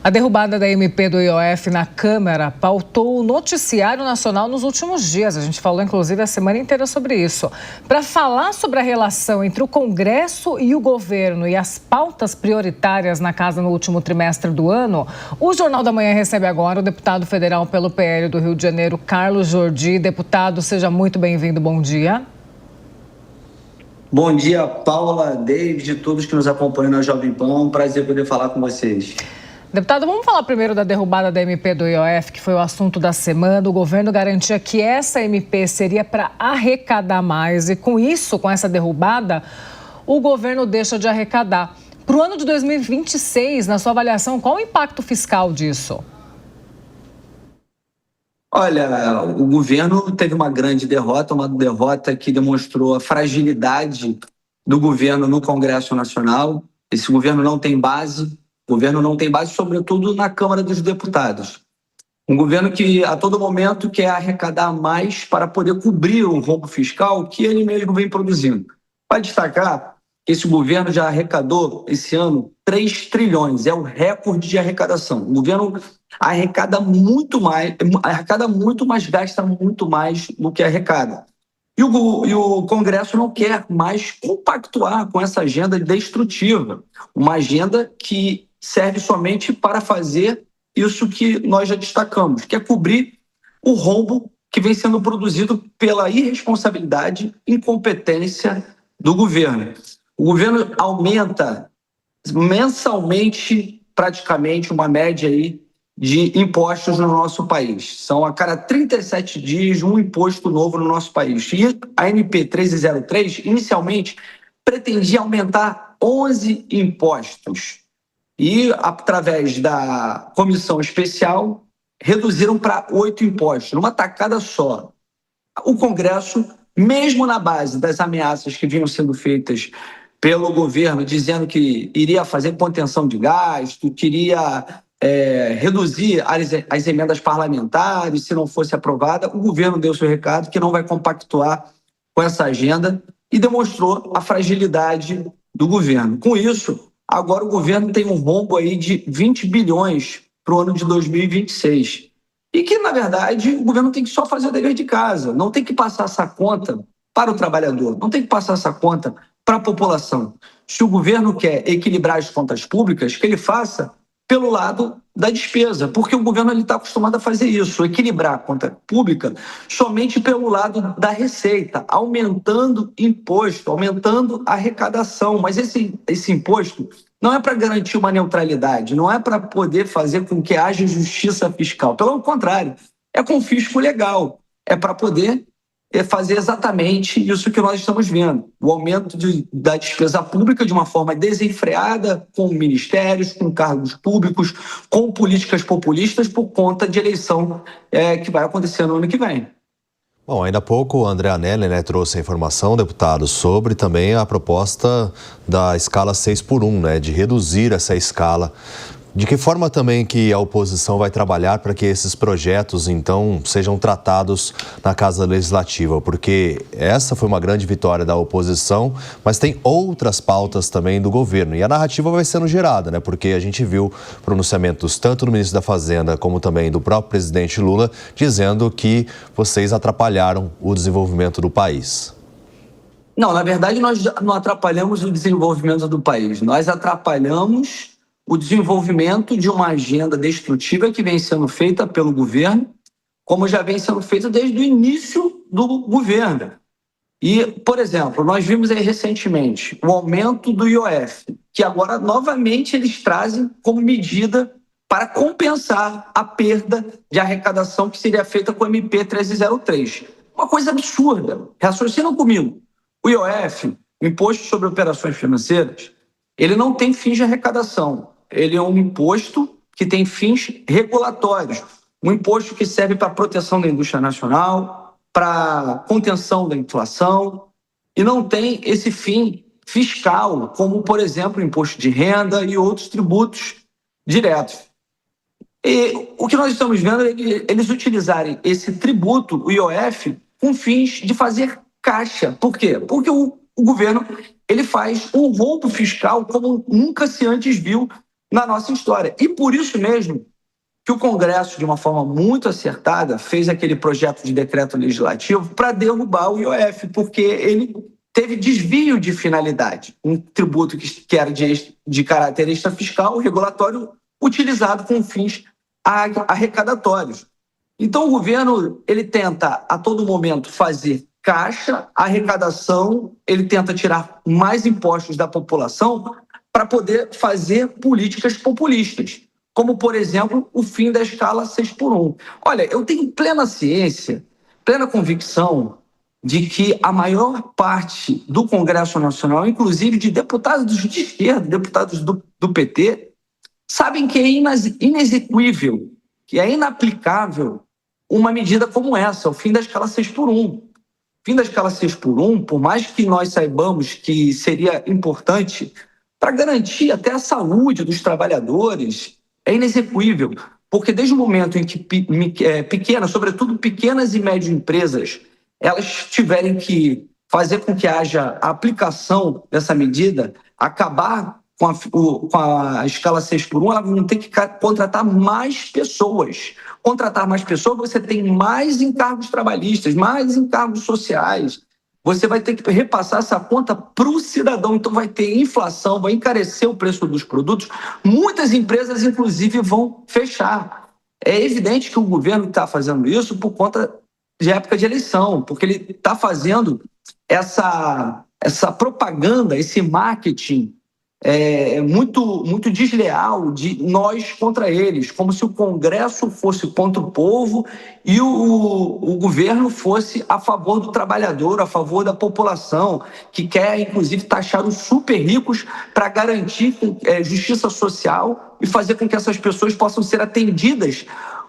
A derrubada da MP do IOF na Câmara pautou o noticiário nacional nos últimos dias. A gente falou, inclusive, a semana inteira sobre isso. Para falar sobre a relação entre o Congresso e o governo e as pautas prioritárias na casa no último trimestre do ano, o Jornal da Manhã recebe agora o deputado federal pelo PL do Rio de Janeiro, Carlos Jordi. Deputado, seja muito bem-vindo. Bom dia. Bom dia, Paula, David e todos que nos acompanham na Jovem Pan. Um prazer poder falar com vocês. Deputado, vamos falar primeiro da derrubada da MP do IOF, que foi o assunto da semana. O governo garantia que essa MP seria para arrecadar mais e com isso, com essa derrubada, o governo deixa de arrecadar. Para o ano de 2026, na sua avaliação, qual o impacto fiscal disso? Olha, o governo teve uma grande derrota, uma derrota que demonstrou a fragilidade do governo no Congresso Nacional. Esse governo não tem base. O governo não tem base, sobretudo, na Câmara dos Deputados. Um governo que, a todo momento, quer arrecadar mais para poder cobrir o rombo fiscal que ele mesmo vem produzindo. Vai destacar que esse governo já arrecadou, esse ano, 3 trilhões. É o recorde de arrecadação. O governo arrecada muito mais, gasta muito mais do que arrecada. E o Congresso não quer mais compactuar com essa agenda destrutiva. Uma agenda que serve somente para fazer isso que nós já destacamos, que é cobrir o rombo que vem sendo produzido pela irresponsabilidade e incompetência do governo. O governo aumenta mensalmente, praticamente, uma média aí de impostos no nosso país. São a cada 37 dias um imposto novo no nosso país. E a MP 1303, inicialmente, pretendia aumentar 11 impostos. E, através da comissão especial, reduziram para 8 impostos, numa tacada só. O Congresso, mesmo na base das ameaças que vinham sendo feitas pelo governo, dizendo que iria fazer contenção de gasto, queria reduzir as emendas parlamentares se não fosse aprovada, o governo deu seu recado que não vai compactuar com essa agenda e demonstrou a fragilidade do governo. Com isso, agora o governo tem um rombo aí de 20 bilhões para o ano de 2026. E que, na verdade, o governo tem que só fazer o dever de casa, não tem que passar essa conta para o trabalhador, não tem que passar essa conta para a população. Se o governo quer equilibrar as contas públicas, que ele faça pelo lado da despesa, porque o governo está acostumado a fazer isso, equilibrar a conta pública somente pelo lado da receita, aumentando imposto, aumentando a arrecadação. Mas esse imposto não é para garantir uma neutralidade, não é para poder fazer com que haja justiça fiscal. Pelo contrário, é confisco legal, é para poder fazer exatamente isso que nós estamos vendo. O aumento da despesa pública de uma forma desenfreada, com ministérios, com cargos públicos, com políticas populistas por conta de eleição que vai acontecer no ano que vem. Bom, ainda há pouco o André Anelli, trouxe a informação, deputado, sobre também a proposta da escala 6x1, de reduzir essa escala. De que forma também que a oposição vai trabalhar para que esses projetos, então, sejam tratados na Casa Legislativa? Porque essa foi uma grande vitória da oposição, mas tem outras pautas também do governo. E a narrativa vai sendo gerada, porque a gente viu pronunciamentos tanto do ministro da Fazenda como também do próprio presidente Lula dizendo que vocês atrapalharam o desenvolvimento do país. Não, na verdade, nós não atrapalhamos o desenvolvimento do país. Nós atrapalhamos o desenvolvimento de uma agenda destrutiva que vem sendo feita pelo governo, como já vem sendo feita desde o início do governo. E, por exemplo, nós vimos aí recentemente o aumento do IOF, que agora novamente eles trazem como medida para compensar a perda de arrecadação que seria feita com o MP 1303. Uma coisa absurda. Raciocinam comigo. O IOF, o Imposto sobre Operações Financeiras, ele não tem fins de arrecadação. Ele é um imposto que tem fins regulatórios. Um imposto que serve para a proteção da indústria nacional, para contenção da inflação, e não tem esse fim fiscal, como, por exemplo, o imposto de renda e outros tributos diretos. E o que nós estamos vendo é eles utilizarem esse tributo, o IOF, com fins de fazer caixa. Por quê? Porque o governo ele faz um rombo fiscal como nunca se antes viu na nossa história. E por isso mesmo que o Congresso, de uma forma muito acertada, fez aquele projeto de decreto legislativo para derrubar o IOF, porque ele teve desvio de finalidade, um tributo que era de caráter extrafiscal, regulatório, utilizado com fins arrecadatórios. Então, o governo ele tenta, a todo momento, fazer caixa, arrecadação, ele tenta tirar mais impostos da população para poder fazer políticas populistas, como, por exemplo, o fim da escala 6x1. Olha, eu tenho plena ciência, plena convicção de que a maior parte do Congresso Nacional, inclusive de deputados de esquerda, deputados do PT, sabem que é inexequível, que é inaplicável uma medida como essa, o fim da escala 6x1. O fim da escala 6x1, por mais que nós saibamos que seria importante para garantir até a saúde dos trabalhadores, é inexequível, porque desde o momento em que pequenas, sobretudo pequenas e médias empresas, elas tiverem que fazer com que haja a aplicação dessa medida, acabar com a escala 6x1, elas vão ter que contratar mais pessoas. Contratar mais pessoas, você tem mais encargos trabalhistas, mais encargos sociais. Você vai ter que repassar essa conta para o cidadão. Então, vai ter inflação, vai encarecer o preço dos produtos. Muitas empresas, inclusive, vão fechar. É evidente que o governo está fazendo isso por conta de época de eleição, porque ele está fazendo essa propaganda, esse marketing muito desleal de nós contra eles, como se o Congresso fosse contra o povo e o governo fosse a favor do trabalhador, a favor da população, que quer, inclusive, taxar os super ricos para garantir justiça social e fazer com que essas pessoas possam ser atendidas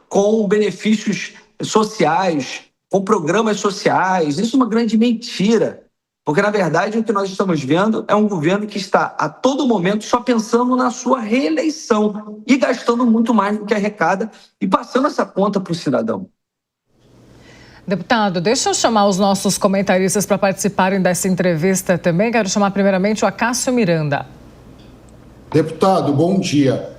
com benefícios sociais, com programas sociais. Isso é uma grande mentira. Porque, na verdade, o que nós estamos vendo é um governo que está, a todo momento, só pensando na sua reeleição e gastando muito mais do que arrecada e passando essa conta para o cidadão. Deputado, deixa eu chamar os nossos comentaristas para participarem dessa entrevista também. Quero chamar primeiramente o Acácio Miranda. Deputado, bom dia.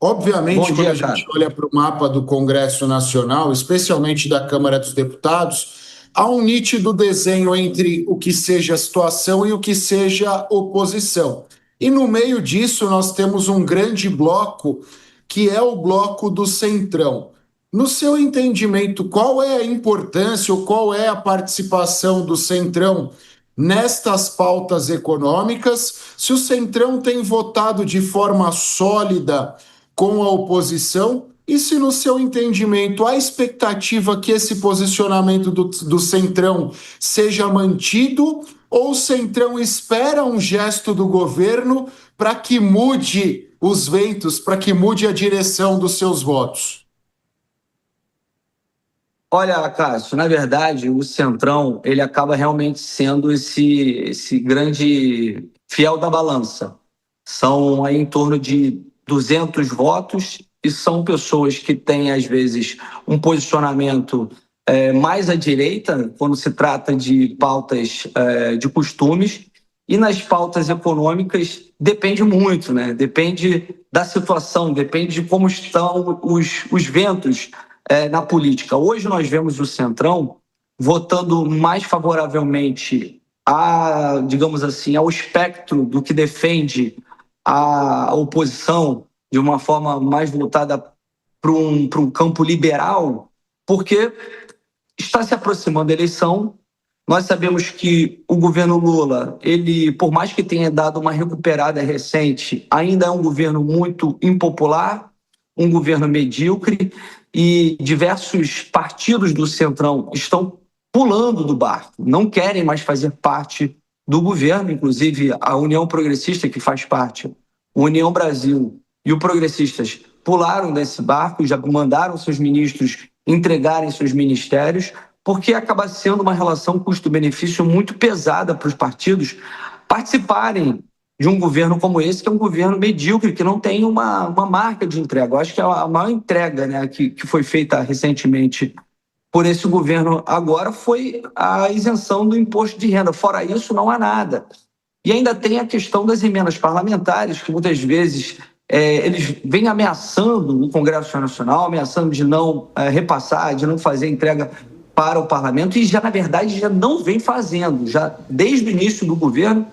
Obviamente, quando a gente olha para o mapa do Congresso Nacional, especialmente da Câmara dos Deputados, há um nítido desenho entre o que seja situação e o que seja oposição. E no meio disso nós temos um grande bloco, que é o bloco do Centrão. No seu entendimento, qual é a importância ou qual é a participação do Centrão nestas pautas econômicas? Se o Centrão tem votado de forma sólida com a oposição? E se, no seu entendimento, há expectativa que esse posicionamento do Centrão seja mantido ou o Centrão espera um gesto do governo para que mude os ventos, para que mude a direção dos seus votos? Olha, Cássio, na verdade, o Centrão ele acaba realmente sendo esse grande fiel da balança. São aí em torno de 200 votos e são pessoas que têm, às vezes, um posicionamento mais à direita, quando se trata de pautas de costumes, e nas pautas econômicas depende muito, né? Depende da situação, depende de como estão os ventos na política. Hoje nós vemos o Centrão votando mais favoravelmente digamos assim, ao espectro do que defende a oposição, de uma forma mais voltada para um campo liberal, porque está se aproximando a eleição. Nós sabemos que o governo Lula, ele, por mais que tenha dado uma recuperada recente, ainda é um governo muito impopular, um governo medíocre, e diversos partidos do Centrão estão pulando do barco, não querem mais fazer parte do governo, inclusive a União Progressista, que faz parte, a União Brasil e o Progressistas pularam desse barco, já mandaram seus ministros entregarem seus ministérios, porque acaba sendo uma relação custo-benefício muito pesada para os partidos participarem de um governo como esse, que é um governo medíocre, que não tem uma marca de entrega. Eu acho que a maior entrega, né, que foi feita recentemente por esse governo agora foi a isenção do imposto de renda. Fora isso, não há nada. E ainda tem a questão das emendas parlamentares, que muitas vezes eles vêm ameaçando o Congresso Nacional, ameaçando de não repassar, de não fazer entrega para o parlamento, e já, na verdade, já não vem fazendo. Já desde o início do governo,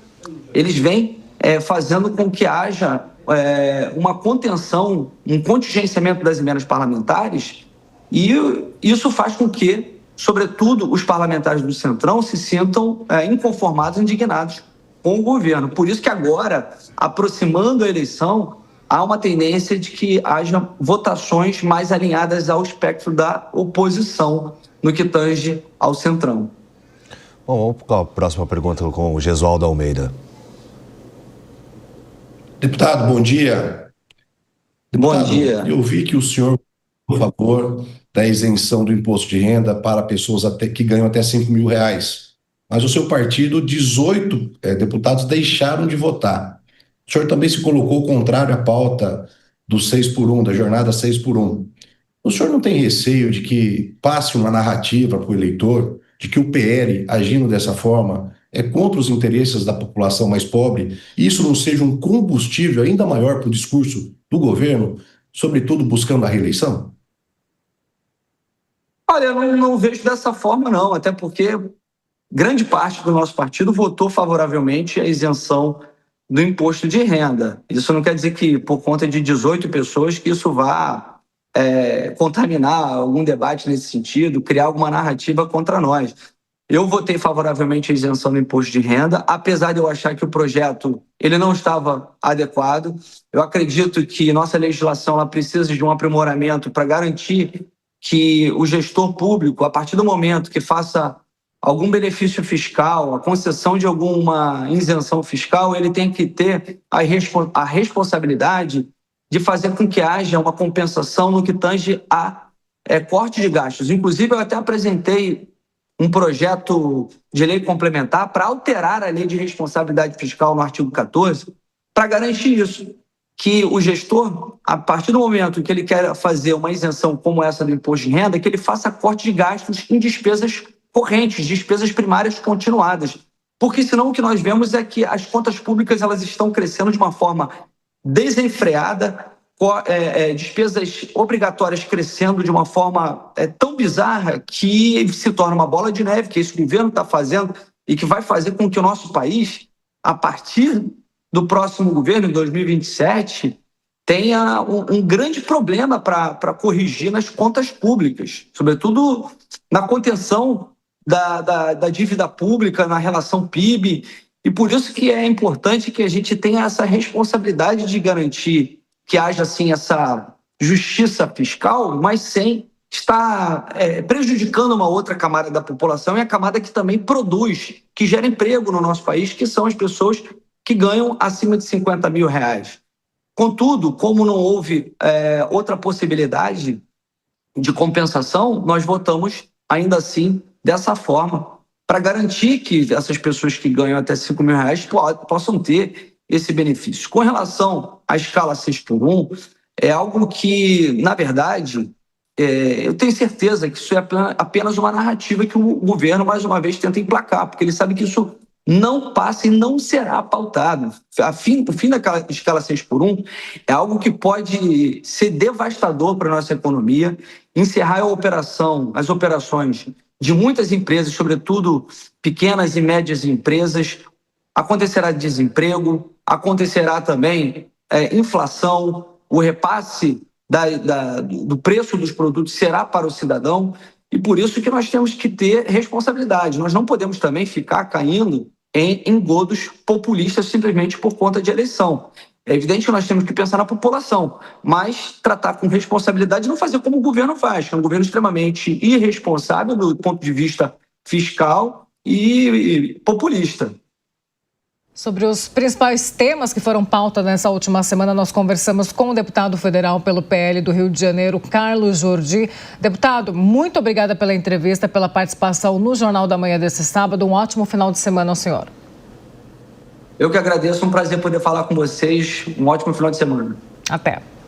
eles vêm fazendo com que haja uma contenção, um contingenciamento das emendas parlamentares, e isso faz com que, sobretudo, os parlamentares do Centrão se sintam inconformados, indignados com o governo. Por isso que agora, aproximando a eleição, há uma tendência de que haja votações mais alinhadas ao espectro da oposição no que tange ao Centrão. Bom, vamos para a próxima pergunta com o Gesualdo Almeida. Deputado, bom dia. Bom dia. Eu vi que o senhor, por favor, da isenção do imposto de renda para pessoas que ganham até R$5 mil. Mas o seu partido, 18 deputados deixaram de votar. O senhor também se colocou contrário à pauta do 6x1, da jornada 6x1. O senhor não tem receio de que passe uma narrativa para o eleitor de que o PL, agindo dessa forma, é contra os interesses da população mais pobre, e isso não seja um combustível ainda maior para o discurso do governo, sobretudo buscando a reeleição? Olha, eu não vejo dessa forma, não, até porque grande parte do nosso partido votou favoravelmente à isenção do imposto de renda. Isso não quer dizer que, por conta de 18 pessoas, que isso vá contaminar algum debate nesse sentido, criar alguma narrativa contra nós. Eu votei favoravelmente à isenção do imposto de renda, apesar de eu achar que o projeto ele não estava adequado. Eu acredito que nossa legislação ela precisa de um aprimoramento para garantir que o gestor público, a partir do momento que faça algum benefício fiscal, a concessão de alguma isenção fiscal, ele tem que ter a responsabilidade de fazer com que haja uma compensação no que tange a corte de gastos. Inclusive, eu até apresentei um projeto de lei complementar para alterar a lei de responsabilidade fiscal no artigo 14, para garantir isso, que o gestor, a partir do momento que ele quer fazer uma isenção como essa do imposto de renda, que ele faça corte de gastos em despesas correntes, despesas primárias continuadas. Porque senão o que nós vemos é que as contas públicas elas estão crescendo de uma forma desenfreada, despesas obrigatórias crescendo de uma forma tão bizarra que se torna uma bola de neve, que esse governo está fazendo e que vai fazer com que o nosso país, a partir do próximo governo, em 2027, tenha um grande problema para corrigir nas contas públicas, sobretudo na contenção da dívida pública, na relação PIB. E por isso que é importante que a gente tenha essa responsabilidade de garantir que haja, assim, essa justiça fiscal, mas sem estar prejudicando uma outra camada da população e a camada que também produz, que gera emprego no nosso país, que são as pessoas que ganham acima de R$50 mil. Contudo, como não houve outra possibilidade de compensação, nós votamos ainda assim dessa forma, para garantir que essas pessoas que ganham até R$5 mil possam ter esse benefício. Com relação à escala 6x1, é algo que, na verdade, eu tenho certeza que isso é apenas uma narrativa que o governo, mais uma vez, tenta emplacar, porque ele sabe que isso não passa e não será pautado. O fim da escala 6x1 é algo que pode ser devastador para a nossa economia, encerrar as operações de muitas empresas, sobretudo pequenas e médias empresas, acontecerá desemprego, acontecerá também inflação, o repasse do preço dos produtos será para o cidadão, e por isso que nós temos que ter responsabilidade. Nós não podemos também ficar caindo em engodos populistas simplesmente por conta de eleição. É evidente que nós temos que pensar na população, mas tratar com responsabilidade e não fazer como o governo faz, que é um governo extremamente irresponsável do ponto de vista fiscal e populista. Sobre os principais temas que foram pauta nessa última semana, nós conversamos com o deputado federal pelo PL do Rio de Janeiro, Carlos Jordi. Deputado, muito obrigada pela entrevista, pela participação no Jornal da Manhã desse sábado. Um ótimo final de semana ao senhor. Eu que agradeço, um prazer poder falar com vocês. Um ótimo final de semana. Até.